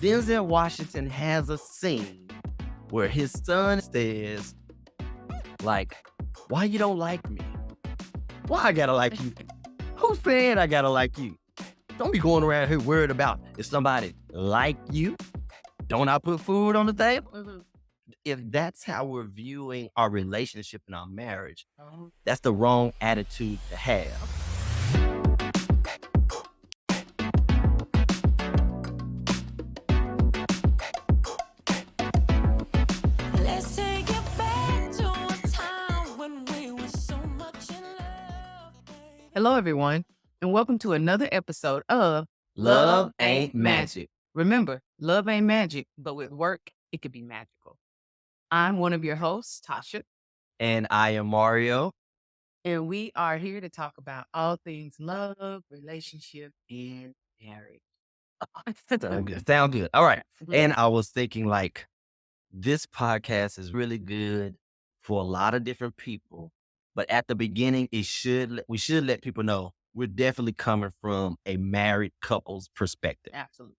Denzel Washington has a scene where his son says, like, why you don't like me? Why I gotta like you? Who said I gotta like you? Don't be going around here worried about if somebody like you. Don't I put food on the table? Mm-hmm. If that's how we're viewing our relationship and our marriage, Oh. that's the wrong attitude to have. Let's take it back to a time when we were so much in love, baby. Hello, everyone, and welcome to another episode of Love ain't magic. Remember, love ain't magic, but with work, it could be magical. I'm one of your hosts, Tasha, And I am Mario. and we are here to talk about all things love, relationship, and marriage. Sound good. All right. Mhm. And I was thinking, like, this podcast is really good for a lot of different people. But at the beginning, we should let people know we're definitely coming from a married couple's perspective. Absolutely.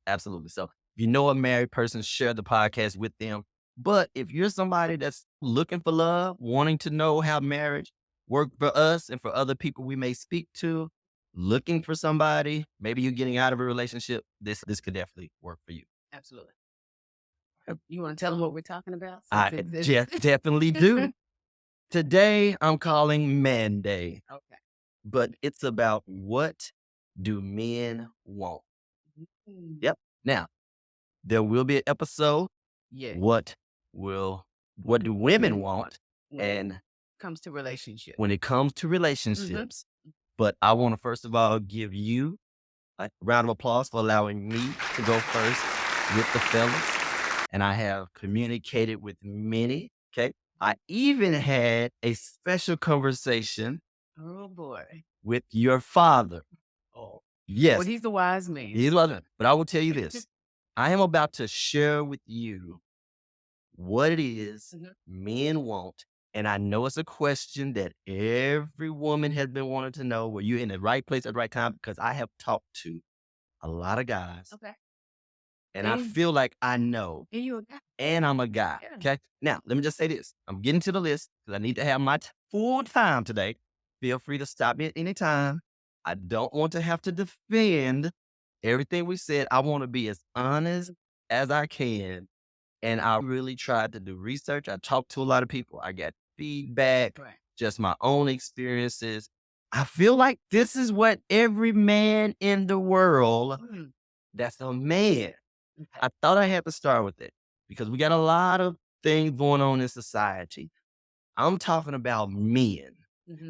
Absolutely. So if you know a married person, share the podcast with them. But if you're somebody that's looking for love, wanting to know how marriage works for us and for other people we may speak to, looking for somebody, maybe you're getting out of a relationship, this could definitely work for you. Absolutely. You want to tell them what we're talking about? I definitely do. Today, I'm calling Man Day, Okay. but it's about what do men want? Yep. Now, there will be an episode. Yeah. What do women want? When And it comes to relationship. when it comes to relationships, but I want to first of all give you a round of applause for allowing me to go first with the fellas. And I have communicated with many. Okay. I even had a special conversation Oh, boy. with your father. Oh. Yes. Well, he's the wise man. He's wise man. But I will tell you this. I am about to share with you what it is men want. And I know it's a question that every woman has been wanting to know. Were you in the right place at the right time? Because I have talked to a lot of guys. Okay. And I feel like I know. And you a guy. And I'm a guy. Yeah. Okay. Now, let me just say this. I'm getting to the list because I need to have my full time today. Feel free to stop me at any time. I don't want to have to defend everything we said. I want to be as honest as I can. And I really tried to do research. I talked to a lot of people. I got feedback, Right. just my own experiences. I feel like this is what every man in the world that's a man. I thought I had to start with it because we got a lot of things going on in society. I'm talking about men,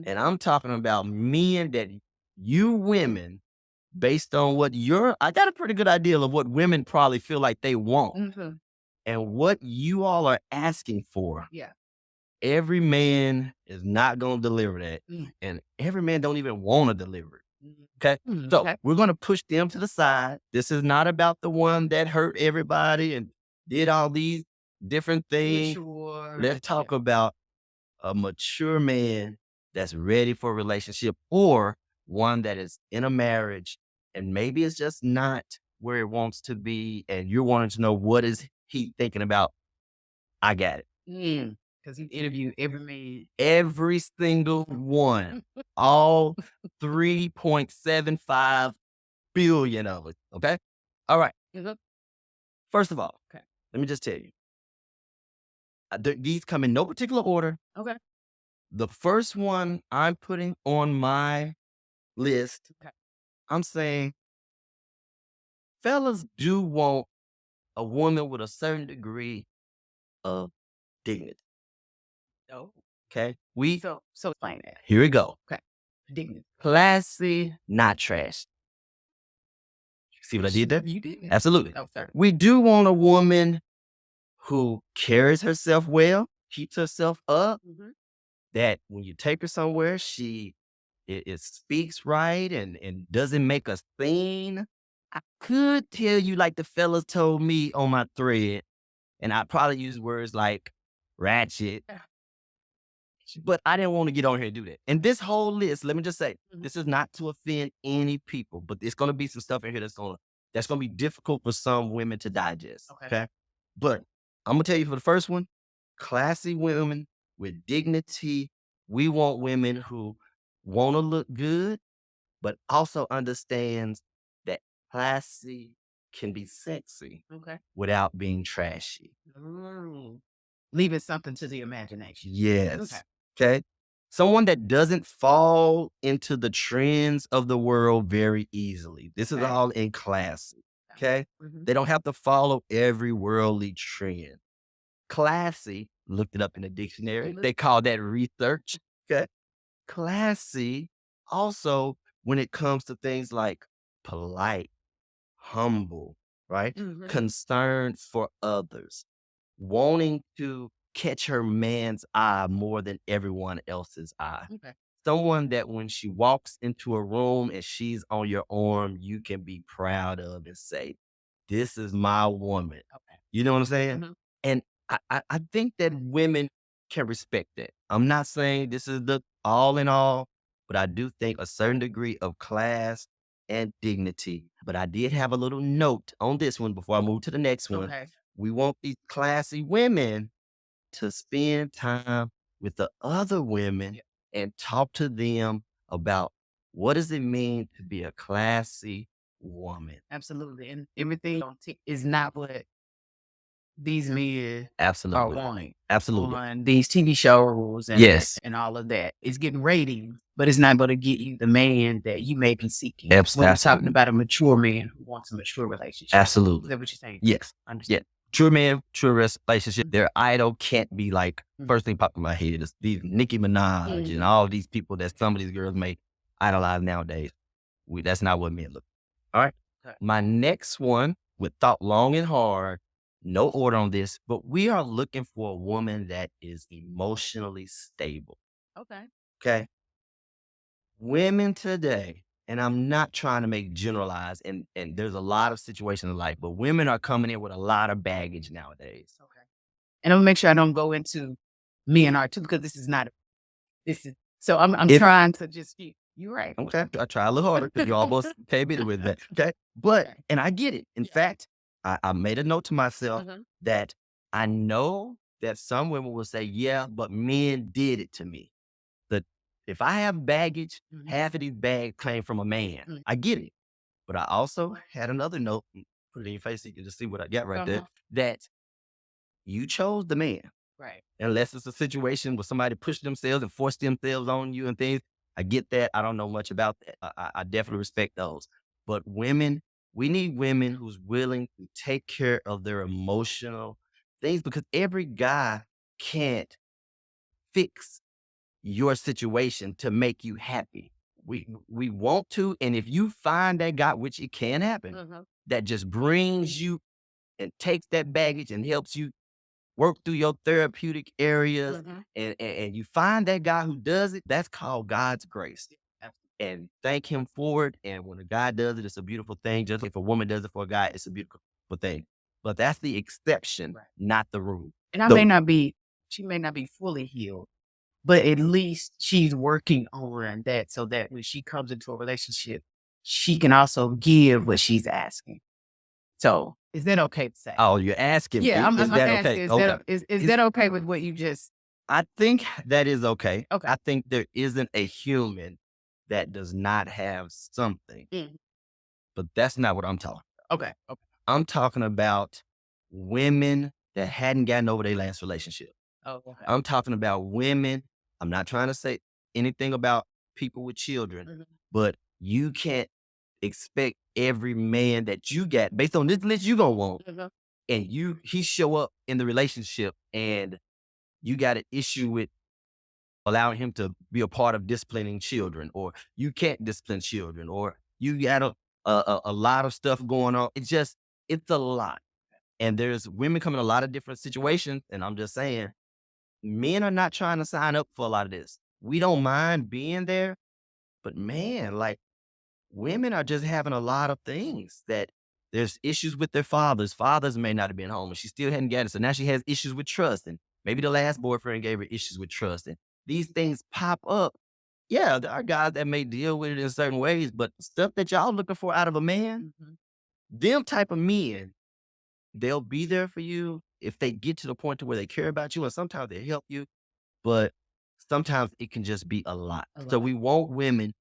and I'm talking about men that you women, based on what I got a pretty good idea of what women probably feel like they want and what you all are asking for. Yeah. Every man is not going to deliver that, and every man don't even want to deliver it. Okay. So we're going to push them to the side. This is not about the one that hurt everybody and did all these different things. Let's talk about a mature man that's ready for a relationship or one that is in a marriage and maybe it's just not where it wants to be. And you're wanting to know what is he thinking about. I got it. Because he interviewed every man. Every single one. All 3.75 billion of it. Okay? All right. First of all, let me just tell you. These come in no particular order. Okay. The first one I'm putting on my list, I'm saying fellas do want a woman with a certain degree of dignity. Oh. Okay? So explain that. Here we go. Okay. Dignity. Classy, not trash. See what I did there? You did. Absolutely. Oh, sorry. We do want a woman who carries herself well, keeps herself up, that when you take her somewhere, it speaks right and doesn't make a scene. I could tell you like the fellas told me on my thread, and I probably use words like ratchet, but I didn't want to get on here and do that. And this whole list, let me just say, this is not to offend any people, but it's going to be some stuff in here that's going to That's going to be difficult for some women to digest. Okay. Okay. But I'm going to tell you for the first one, classy women with dignity. We want women who want to look good, but also understands that classy can be sexy Okay. without being trashy. Leaving something to the imagination. Yes. Okay. Okay. Someone that doesn't fall into the trends of the world very easily. This is Okay. all in classy. Okay. Mhm. They don't have to follow every worldly trend. Classy, looked it up in the dictionary. They call that research. Okay. Classy also when it comes to things like polite, humble, right? Mhm. Concern for others, wanting to catch her man's eye more than everyone else's eye. Okay. Someone that when she walks into a room and she's on your arm, you can be proud of and say, this is my woman. Okay. You know what I'm saying? Mhm. And I think that women can respect that. I'm not saying this is the all in all, but I do think a certain degree of class and dignity. But I did have a little note on this one before I move to the next one. Okay. We want these classy women to spend time with the other women Yeah. and talk to them about what does it mean to be a classy woman. Absolutely. And everything on is not what these men are Absolutely. wanting Absolutely. on these TV shows and Yes. and all of that. It's getting ratings, but it's not going to get you the man that you may be seeking. When we're talking Absolutely. about a mature man who wants a mature relationship. Is Absolutely. that what you're saying? Yes. Understand. True man, true relationship. Their idol can't be like, first thing popped in my head is these Nicki Minaj and all these people that some of these girls may idolize nowadays. That's not what men look. All right. Okay. My next one, with thought long and hard, no order on this, but we are looking for a woman that is emotionally stable. Okay. Okay. Women today, and I'm not trying to make generalize, and there's a lot of situations in life, but women are coming in with a lot of baggage nowadays. Okay. And I'm gonna make sure I don't go into me and R two because this is not this is so I'm If- trying to just keep you're right. Okay. I try a little harder because you almost came in with that. Okay. But, Okay. and I get it. In Yeah. fact, I made a note to myself Mhm. that I know that some women will say, yeah, but men did it to me. That if I have baggage, Mhm. half of these bags came from a man. Mhm. I get it. But I also had another note, put it in your face so you can just see what I got right there, that you chose the man. Right. Unless it's a situation where somebody pushed themselves and forced themselves on you and things. I get that. I don't know much about that. I definitely respect those. But women, we need women who's willing to take care of their emotional things because every guy can't fix your situation to make you happy. We want to, and if you find that guy, which it can happen, that just brings you and takes that baggage and helps you work through your therapeutic areas, and you find that guy who does it, that's called God's grace. And thank him for it. And when a guy does it, it's a beautiful thing. Just like if a woman does it for a guy, it's a beautiful thing. But that's the exception, Right. not the rule. And she may not be fully healed, but at least she's working on that so that when she comes into a relationship, she can also give what she's asking. So is that okay to say? Oh, you're asking Yeah, me, is I'm that asking, okay? is Okay. that is that okay with what you just I think that is okay. Okay. I think there isn't a human that does not have something, but that's not what I'm talking about. Okay. Okay. I'm talking about women that hadn't gotten over their last relationship. Oh, okay. I'm talking about women. I'm not trying to say anything about people with children, but you can't expect every man that you got based on this list you gonna want, and he show up in the relationship and you got an issue with allowing him to be a part of disciplining children, or you can't discipline children, or you got a lot of stuff going on. It's a lot. And there's women come in a lot of different situations. And I'm just saying, men are not trying to sign up for a lot of this. We don't mind being there, but man, like women are just having a lot of things that there's issues with their fathers. Fathers may not have been home and she still hadn't gotten it. So now she has issues with trust. And maybe the last boyfriend gave her issues with trust. And these things pop up. Yeah, there are guys that may deal with it in certain ways, but stuff that y'all looking for out of a man, them type of men, they'll be there for you if they get to the point to where they care about you, and sometimes they help you, but sometimes it can just be a lot. So we want women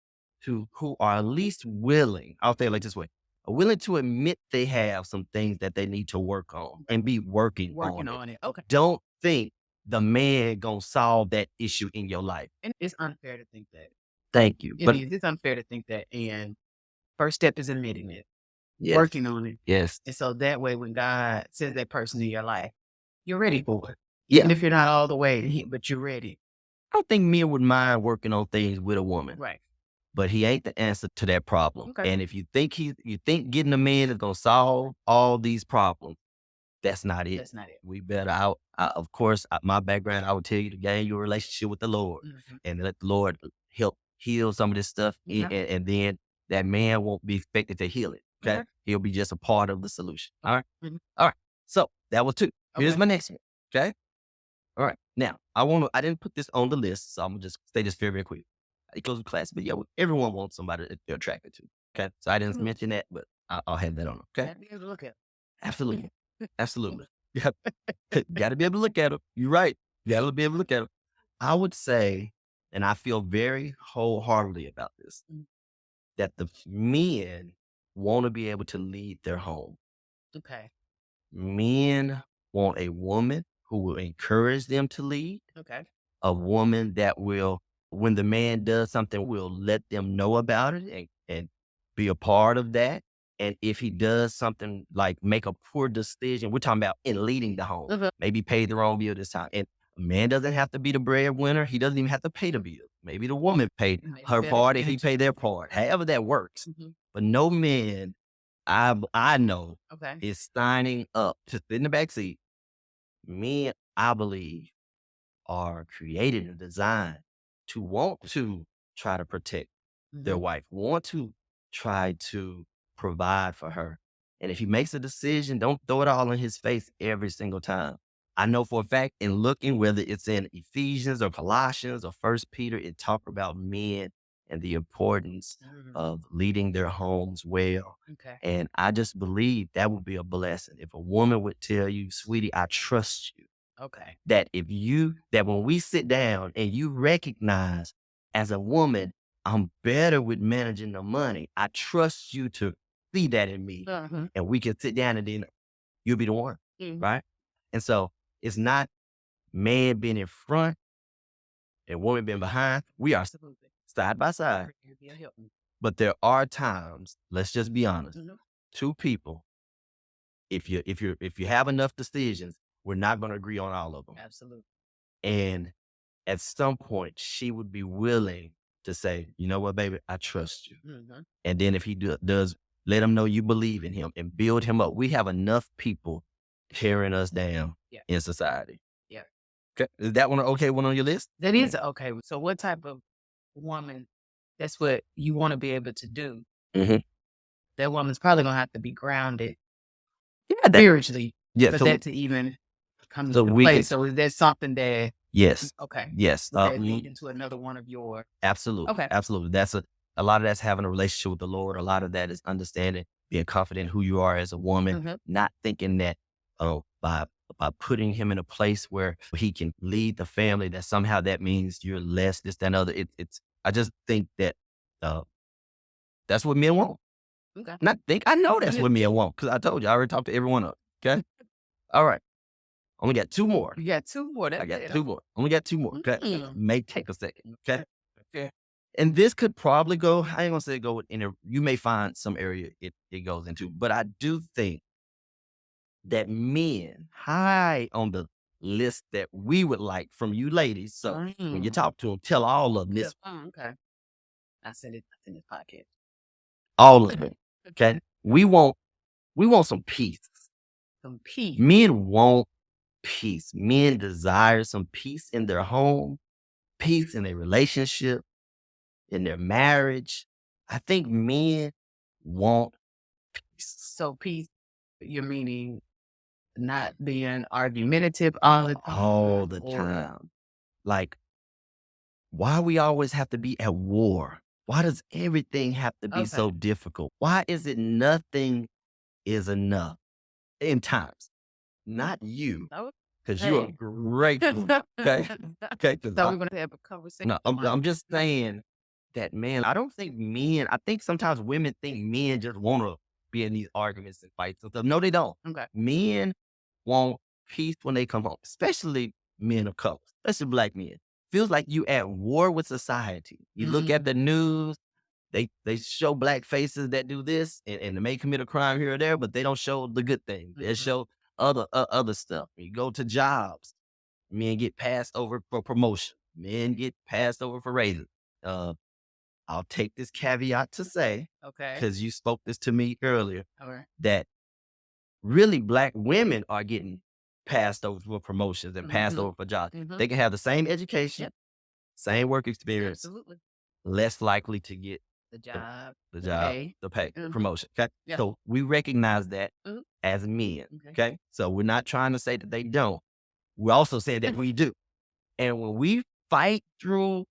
who are at least willing, I'll say it like this way, are willing to admit they have some things that they need to work on and be working on it. Okay. Don't think the man gonna solve that issue in your life. And it's unfair to think that. Thank you. But it's unfair to think that. And first step is admitting it, yes, working on it. yes, And so that way, when God sends that person in your life, you're ready for it. yeah. Even if you're not all the way, but you're ready. I don't think men would mind working on things with a woman. Right. But he ain't the answer to that problem. Okay. And if you think getting a man is gonna solve all these problems, that's not it. That's not it. We better of course, my background, I would tell you to gain your relationship with the Lord and let the Lord help heal some of this stuff. And then that man won't be expected to heal it. Okay. He'll be just a part of the solution. All right. All right. So that was 2. Here's my next one. Okay. All right. Now, I didn't put this on the list, so I'm gonna just say this very, very quick. It goes with class, but yeah, everyone wants somebody that they're attracted to. Okay. So I didn't mention that, but I'll have that on. Okay. Be able to look at. Absolutely. Absolutely. Yep. Gotta be able to look at them. You're right. You gotta be able to look at them. I would say, and I feel very wholeheartedly about this, that the men want to be able to lead their home. Okay. Men want a woman who will encourage them to lead. Okay. A woman that will, when the man does something, will let them know about it and be a part of that. And if he does something like make a poor decision, we're talking about in leading the home, maybe pay the wrong bill this time. And a man doesn't have to be the breadwinner. He doesn't even have to pay the bill. Maybe the woman paid her part if he paid their part. However that works. But no man I know is signing up to sit in the back seat. Men, I believe, are created and designed to want to try to protect their wife, want to try to provide for her. And if he makes a decision, don't throw it all in his face every single time. I know for a fact in looking, whether it's in Ephesians or Colossians or First Peter, it talks about men and the importance of leading their homes well. Okay. And I just believe that would be a blessing. If a woman would tell you, sweetie, I trust you. Okay. That that when we sit down and you recognize as a woman, I'm better with managing the money. I trust you to see that in me. And we can sit down and then you'll be the one. Right. And so it's not man being in front and woman being behind. We are side by side. But there are times, let's just be honest, 2 people, if you have enough decisions, we're not going to agree on all of them. Absolutely. And at some point, she would be willing to say, you know what, baby, I trust you. And then if he does, let him know you believe in him and build him up. We have enough people tearing us down in society. Yeah. Okay. Is that one an okay one on your list? That is okay. So what type of woman, that's what you want to be able to do. That woman's probably going to have to be grounded spiritually for that to even come into play. So is that something that... Yes. Okay. Yes. That lead into another one of your... Absolutely. Okay. Absolutely. That's a lot of that's having a relationship with the Lord. A lot of that is understanding, being confident in who you are as a woman, not thinking that by putting him in a place where he can lead the family, that somehow that means you're less this, that, and other. I just think that that's what men want. Okay. I know that's what men want, because I told you, I already talked to every one of them. Okay. All right. Only got 2 more. You got 2 more. I got 2 more. Only got 2 more. Okay. May take a second. Okay. And this could probably go, I ain't gonna say go in you may find some area it goes into, but I do think that men high on the list that we would like from you ladies. So when you talk to them, tell all of them this. Okay. I send it in this podcast. All of it. Okay. We want some peace. Some peace. Men want peace. Men desire some peace in their home, peace in their relationship, in their marriage. I think men want peace. So peace, you're meaning not being argumentative all the time? All the time. Like, why we always have to be at war? Why does everything have to be so difficult? Why is it nothing is enough in times. Not you, Oh, because you're a hey. great woman. Okay. Okay. 'Cause So we're gonna have a conversation. no, I'm just saying that, man, I don't think men, I think sometimes women think men just want to be in these arguments and fights and stuff. No, they don't. Okay. Men want peace when they come home, especially men of color, especially black men. Feels like you at war with society. You look at the news, they show black faces that do this and they may commit a crime here or there, but they don't show the good things. They show other stuff. You go to jobs, men get passed over for promotion. Men get passed over for raises. Uh, I'll take this caveat to say, Okay. because you spoke this to me earlier, All right. that really black women are getting passed over for promotions and passed over for jobs. They can have the same education, Yep. same work experience, Absolutely. less likely to get The job. the job, pay. the pay, Mhm. promotion. Okay. Yeah. So we recognize that Mhm. as men. Okay. Okay. So we're not trying to say that they don't. We're also saying that we do. And when we fight through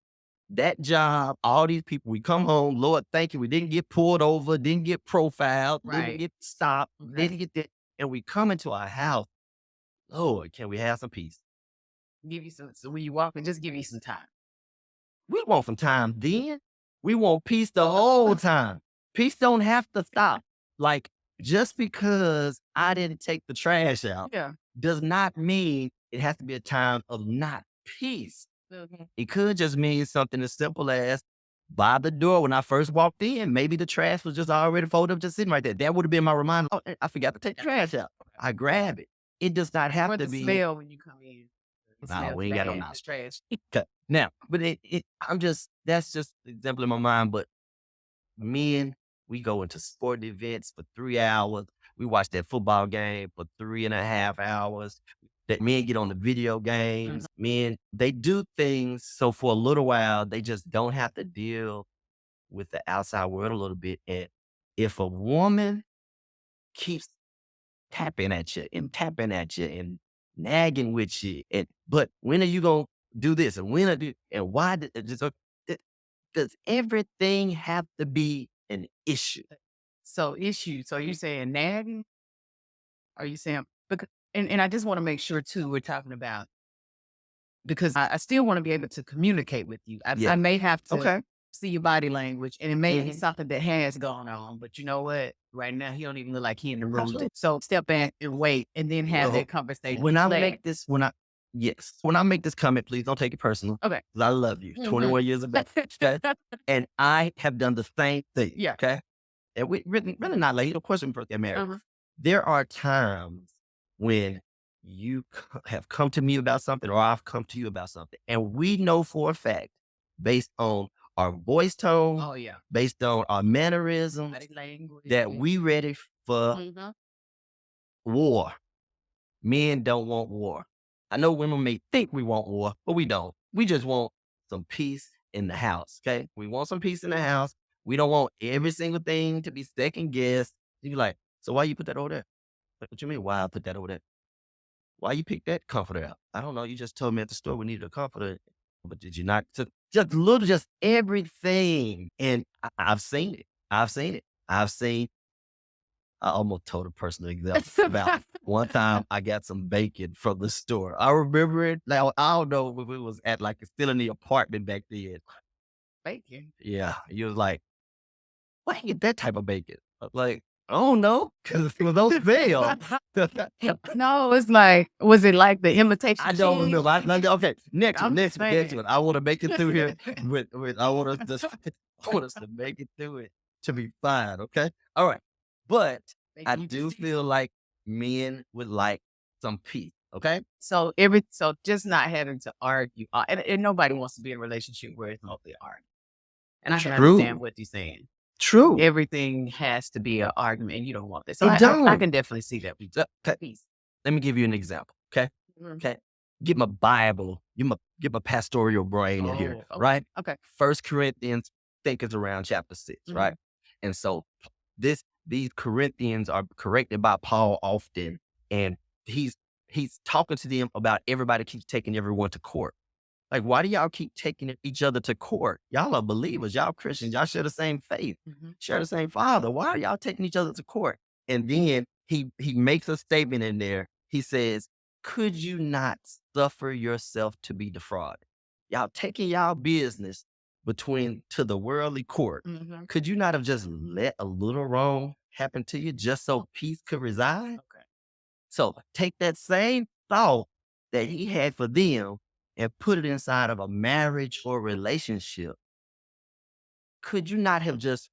that job, all these people, we come home, Lord, thank you. We didn't get pulled over, didn't get profiled, didn't Right. get stopped, Okay. didn't get that. And we come into our house, Lord, can we have some peace? Give you some. So when you walk in, just give you some time. We want some time then. We want peace the whole time. Peace don't have to stop. Like, just because I didn't take the trash out Yeah. does not mean it has to be a time of not peace. Okay. It could just mean something as simple as by the door when I first walked in, maybe the trash was just already folded up, just sitting right there. That would have been my reminder. Oh, I forgot to take the trash out. I grab it. It does not have Or to the be. smell when you come in. It Nah, smells we ain't got no bad, knowledge. the trash. Okay. Now, but that's just an example in my mind. But men, we go into sport events for 3 hours. We watch that football game for 3.5 hours. That men get on the video games. Men, they do things so for a little while, they just don't have to deal with the outside world a little bit. And if a woman keeps tapping at you and nagging with you, but when are you gonna do this and when are you, and why does everything have to be an issue? So issue. So you saying nagging? Are you saying because and I just want to make sure too we're talking about because I still want to be able to communicate with you. I Yeah. may have to Okay. see your body language and it may be Mhm. something that has gone on, but you know what? Right now he don't even look like he in the room. Absolutely. So step back and wait and then have Well, that conversation. When I later. make this, when I make this comment, please don't take it personal. Okay. 'Cause I love you. Mhm. 21 years of age. Okay. And I have done the same thing. Yeah. Okay. And we really not like, of course, we're married. Uh-huh. There are times when you have come to me about something or I've come to you about something. And we know for a fact, based on our voice tone, Oh yeah. based on our mannerisms, Body language. that we ready for Mhm. war. Men don't want war. I know women may think we want war, but we don't. We just want some peace in the house. Okay. We want some peace in the house. We don't want every single thing to be second guessed. You be like, so why you put that over there? What you mean? Why I put that over there? Why you pick that comforter out? I don't know. You just told me at the store we needed a comforter, but did you not? Just everything. And I've seen it. I've seen it. I've seen. I almost told a personal example about one time I got some bacon from the store. I remember it. Now I don't know if it was at like still in the apartment back then. Bacon. Yeah, you was like, why you get that type of bacon? I was like, I don't know, because it was those fail. No, it's like, was it like the imitation? I don't cheese? remember. Okay, next I'm one. saying. I want to make it through here. I want us to, I want us to make it through it to be fine. Okay, all right. But I Bacon, you do just- feel like men would like some peace. Okay, So just not having to argue, and nobody wants to be in a relationship where it's mostly arguing. And I can True. understand what you're saying. true. Everything has to be an argument, and you don't want that. So It I don't. can definitely see that. Okay. Peace. Let me give you an example. Okay, Mhm. okay. Get my Bible. Get my pastoral brain in here. Oh, okay. Right. Okay. 1 Corinthians, I think it's around chapter 6, Mhm. right? And so these Corinthians are corrected by Paul often, and he's talking to them about everybody keeps taking everyone to court. Like, why do y'all keep taking each other to court? Y'all are believers, y'all Christians, y'all share the same faith, Mhm. share the same Father. Why are y'all taking each other to court? And then he makes a statement in there. He says, could you not suffer yourself to be defrauded? Y'all taking y'all business to the worldly court. Could you not have just let a little wrong happen to you just so peace could reside? Okay. So take that same thought that he had for them and put it inside of a marriage or relationship. Could you not have just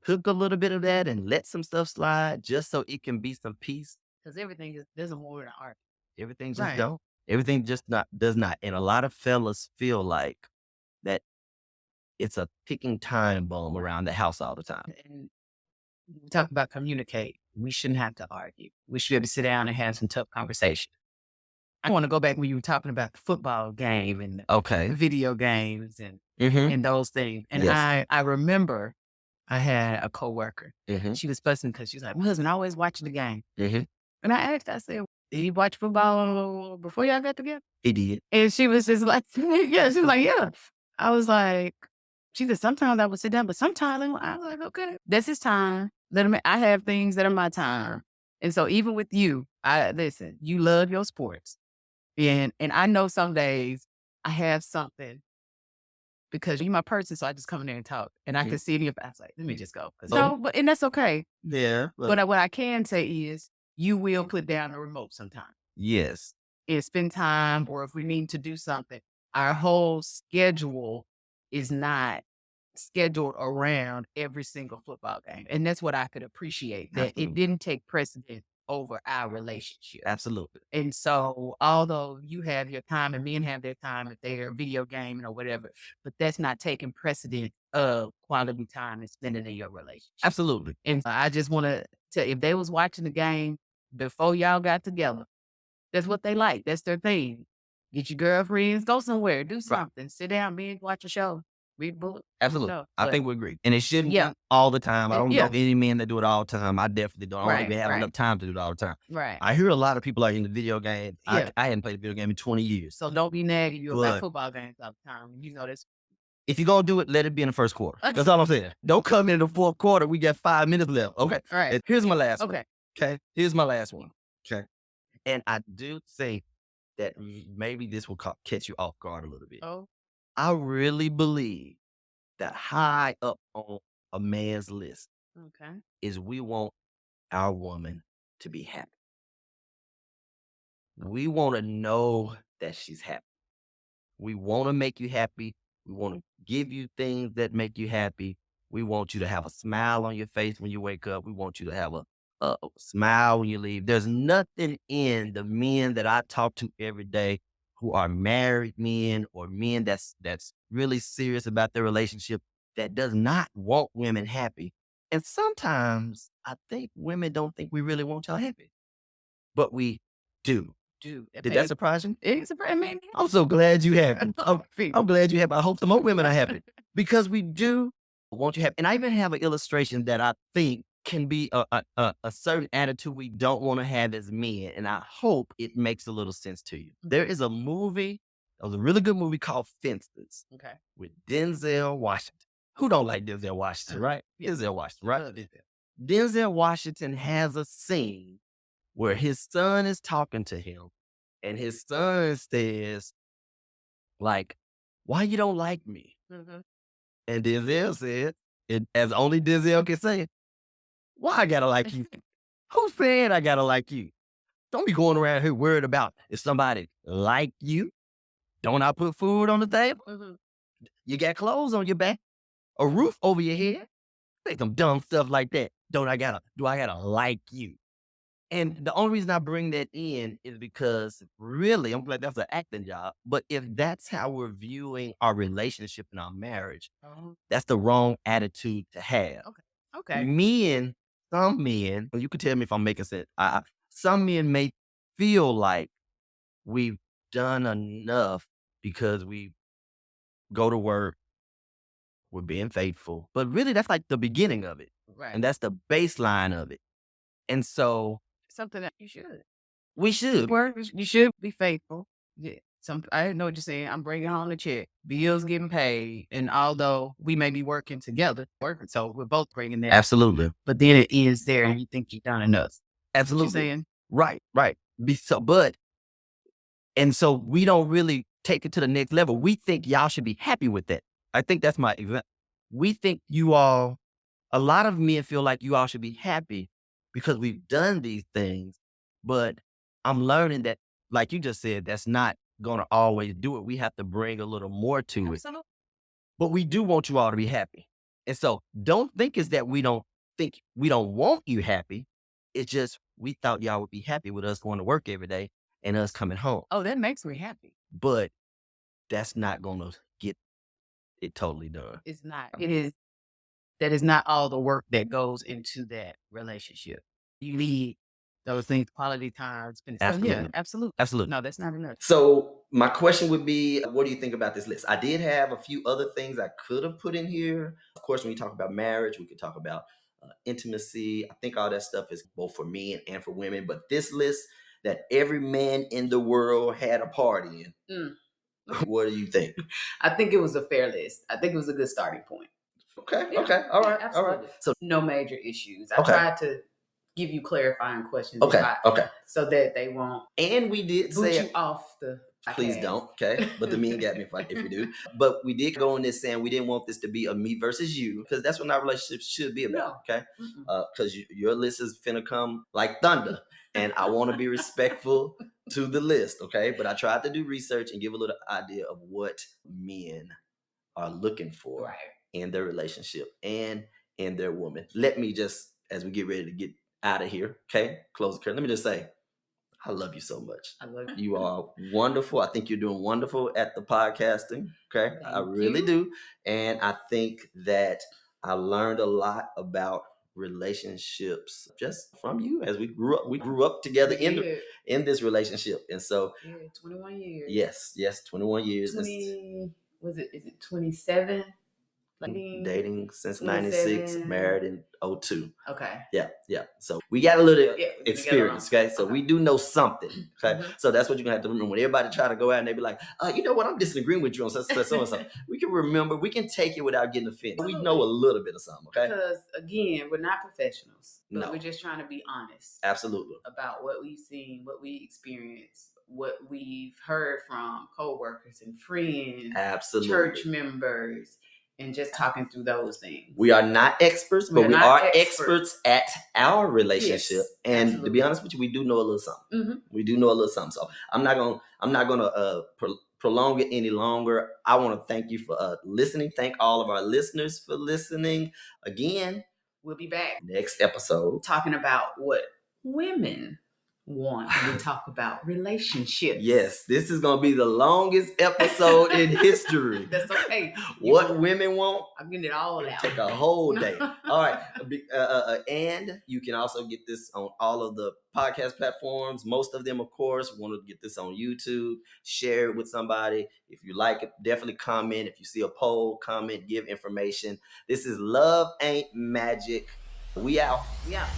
took a little bit of that and let some stuff slide just so it can be some peace? Because everything doesn't more than art. Everything just Right. don't. Everything just does not. And a lot of fellas feel like that it's a ticking time bomb around the house all the time. And we talk about communicate. We shouldn't have to argue. We should be able to sit down and have some tough conversation. I want to go back when you were talking about the football game and the Okay. video games and Mm-hmm. those things. And Yes. I remember I had a coworker. Mm-hmm. She was fussing because she was like, my husband always watching the game. Mm-hmm. And I asked, I said, did he watch football before y'all got together? He did. And she was just like, yeah. She was like, yeah. I was like, she said, sometimes I would sit down, but sometimes I was like, okay, that's his time. Let him. I have things that are my time. And so even with you, listen, you love your sports. And I know some days I have something because you're my person. So I just come in there and talk. And I can see it in your face. Like, let me just go. And that's okay. Yeah. But what I can say is you will put down the remote sometime Yes. and spend time, or if we need to do something, our whole schedule is not scheduled around every single football game. And that's what I could appreciate, that it didn't take precedent over our relationship. Absolutely. And so, although you have your time and men have their time if they're video gaming or whatever, but that's not taking precedent of quality time and spending in your relationship. Absolutely. And I just want to tell, if they was watching the game before y'all got together, that's what they like. That's their thing. Get your girlfriends, go somewhere, do something, sit down, binge, watch a show, read a book. Absolutely. No, I but- think we agree. And it shouldn't Yeah. be all the time. I don't Yeah. know any men that do it all the time. I definitely don't. I don't Right, even have right. enough time to do it all the time. Right. I hear a lot of people like in the video game. Yeah. I hadn't played a video game in 20 years. So don't be nagging you But- about football games all the time. You know this. If you're going to do it, let it be in the first quarter. That's all I'm saying. Don't come in the fourth quarter. We got 5 minutes left. Okay. All right. And here's my last one. Okay. Okay. Here's my last one. Okay. And I do think that maybe this will catch you off guard a little bit. Oh. I really believe that high up on a man's list Okay. is we want our woman to be happy. We want to know that she's happy. We want to make you happy. We want to give you things that make you happy. We want you to have a smile on your face when you wake up. We want you to have a smile when you leave. There's nothing in the men that I talk to every day who are married men or men that's really serious about their relationship that does not want women happy. And sometimes I think women don't think we really want y'all happy, but we do. Dude, Did that surprise you? It surprised me. I'm so glad you happy. I'm glad you happy. I hope some more women are happy because we do want you happy. And I even have an illustration that I think can be a certain attitude we don't want to have as men. And I hope it makes a little sense to you. There is a movie, it was a really good movie called Fences Okay. with Denzel Washington. Who don't like Denzel Washington, right? Yeah. Denzel Washington, right? Denzel Washington has a scene where his son is talking to him and his son says, like, why you don't like me? Mm-hmm. And Denzel said, as only Denzel can say, why I gotta like you? Who said I gotta like you? Don't be going around here worried about if somebody like you. Don't I put food on the table? Mm-hmm. You got clothes on your back, a roof over your head. Say some dumb stuff like that. Do I gotta like you? And the only reason I bring that in is because really, I'm glad that's an acting job. But if that's how we're viewing our relationship and our marriage, that's the wrong attitude to have. Okay. Some men, and you can tell me if I'm making sense. Some men may feel like we've done enough because we go to work, we're being faithful. But really, that's like the beginning of it. Right. And that's the baseline of it. And so something that you should. we should. You should be faithful. Yeah. I know what you're saying. I'm bringing home the check, bills getting paid, and although we may be working together, so we're both bringing that. Absolutely. But then it ends there, and you think you've done enough. Absolutely. What you saying? Right. And so we don't really take it to the next level. We think y'all should be happy with that. I think that's my example. We think a lot of men feel like you all should be happy because we've done these things. But I'm learning that, like you just said, that's not going to always do it. We have to bring a little more to it. Absolutely. But we do want you all to be happy. And so don't think it's that we don't want you happy. It's just we thought y'all would be happy with us going to work every day and us coming home. Oh, that makes me happy. But that's not going to get it totally done. It's not. It is. That is not all the work that goes into that relationship. You need those things, quality time. Absolutely. Yeah, absolutely. Absolutely. No, that's not enough. So my question would be, what do you think about this list? I did have a few other things I could have put in here. Of course, when we talk about marriage, we could talk about intimacy. I think all that stuff is both for men and for women. But this list that every man in the world had a part in, what do you think? I think it was a fair list. I think it was a good starting point. Okay. Yeah, Okay. All right. absolutely. All right. So No major issues. I Okay. tried to give you clarifying questions. Okay. Okay. So that they won't And we did boot say you off the. please don't, okay? But the men got me if we do. But we did go on this saying we didn't want this to be a me versus you, because that's what our relationship should be about, okay? Because your list is finna come like thunder, and I want to be respectful to the list, okay? But I tried to do research and give a little idea of what men are looking for in their relationship and in their woman. Let me just, as we get ready to get out of here, okay? Close the curtain. Let me just say, I love you so much. I love You are wonderful. I think you're doing wonderful at the podcasting. Okay. I really do. And I think that I learned a lot about relationships just from you as we grew up together in this relationship. And so 21 years. Yes, 21 years. 20 is it 27? Dating since 96, married in 02. Okay. Yeah. So we got a little experience, okay? So we do know something, okay? So that's what you're gonna have to remember. When everybody try to go out and they be like, you know what, I'm disagreeing with you on so and so. We can remember, we can take it without getting offended. Absolutely. We know a little bit of something, okay? Because again, we're not professionals, but no. We're just trying to be honest. Absolutely. About what we've seen, what we experienced, what we've heard from coworkers and friends, absolutely, church members. And just talking through those things. We are not experts, but we are experts at our relationship. Yes, and absolutely. To be honest with you, we do know a little something. We do know a little something. So I'm not gonna prolong it any longer. I want to thank you for listening. Thank all of our listeners for listening. Again, we'll be back next episode talking about what women want when we talk about relationships. Yes, this is going to be the longest episode in history. That's okay. What women want, I'm getting it all out. Take a whole day. All right. And you can also get this on all of the podcast platforms. Most of them, of course. Want to get this on YouTube. Share it with somebody. If you like it, definitely comment. If you see a poll, comment, give information. This is Love Ain't Magic. We out. Yeah.